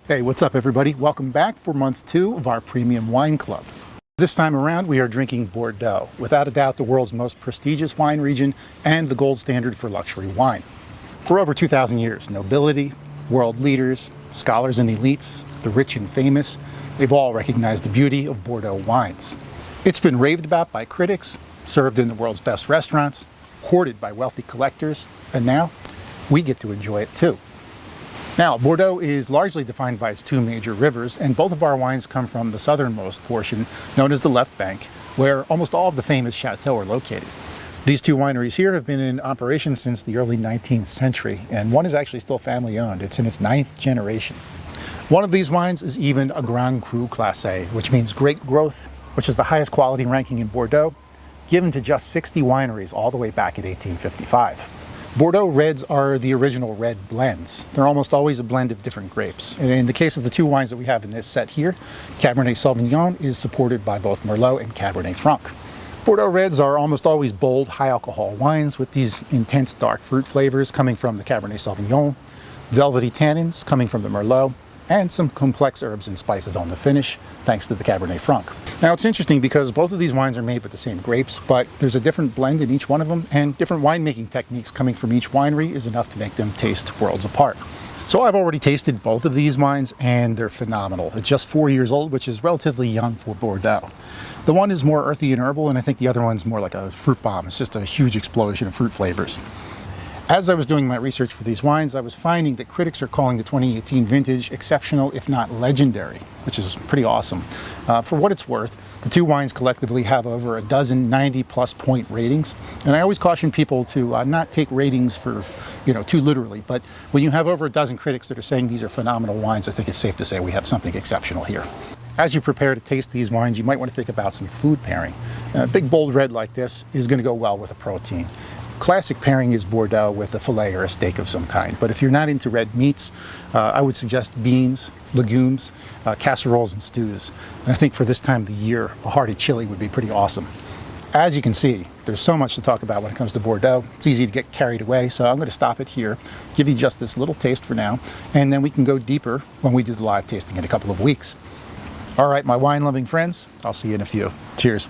Hey, what's up everybody? Welcome back for month 2 of our Premium Wine Club. This time around we are drinking Bordeaux, without a doubt the world's most prestigious wine region and the gold standard for luxury wine. For over 2,000 years, nobility, world leaders, scholars and elites, the rich and famous, they've all recognized the beauty of Bordeaux wines. It's been raved about by critics, served in the world's best restaurants, hoarded by wealthy collectors, and now we get to enjoy it too. Now, Bordeaux is largely defined by its two major rivers, and both of our wines come from the southernmost portion, known as the left bank, where almost all of the famous chateaux are located. These two wineries here have been in operation since the early 19th century, and one is actually still family owned. It's in its 9th generation. One of these wines is even a Grand Cru Classé, which means great growth, which is the highest quality ranking in Bordeaux, given to just 60 wineries all the way back in 1855. Bordeaux reds are the original red blends. They're almost always a blend of different grapes. And in the case of the two wines that we have in this set here, Cabernet Sauvignon is supported by both Merlot and Cabernet Franc. Bordeaux reds are almost always bold, high alcohol wines with these intense dark fruit flavors coming from the Cabernet Sauvignon, velvety tannins coming from the Merlot, and some complex herbs and spices on the finish, thanks to the Cabernet Franc. Now it's interesting because both of these wines are made with the same grapes, but there's a different blend in each one of them, and different winemaking techniques coming from each winery is enough to make them taste worlds apart. So I've already tasted both of these wines, and they're phenomenal. They're just 4 years old, which is relatively young for Bordeaux. The one is more earthy and herbal, and I think the other one's more like a fruit bomb. It's just a huge explosion of fruit flavors. As I was doing my research for these wines, I was finding that critics are calling the 2018 vintage exceptional, if not legendary, which is pretty awesome. For what it's worth, the two wines collectively have over a dozen 90-plus point ratings, and I always caution people to not take ratings for, too literally, but when you have over a dozen critics that are saying these are phenomenal wines, I think it's safe to say we have something exceptional here. As you prepare to taste these wines, you might want to think about some food pairing. A big bold red like this is going to go well with a protein. Classic pairing is Bordeaux with a filet or a steak of some kind, but if you're not into red meats, I would suggest beans, legumes, casseroles and stews. And I think for this time of the year, a hearty chili would be pretty awesome. As you can see, there's so much to talk about when it comes to Bordeaux. It's easy to get carried away, so I'm going to stop it here, give you just this little taste for now, and then we can go deeper when we do the live tasting in a couple of weeks. All right, my wine-loving friends, I'll see you in a few. Cheers.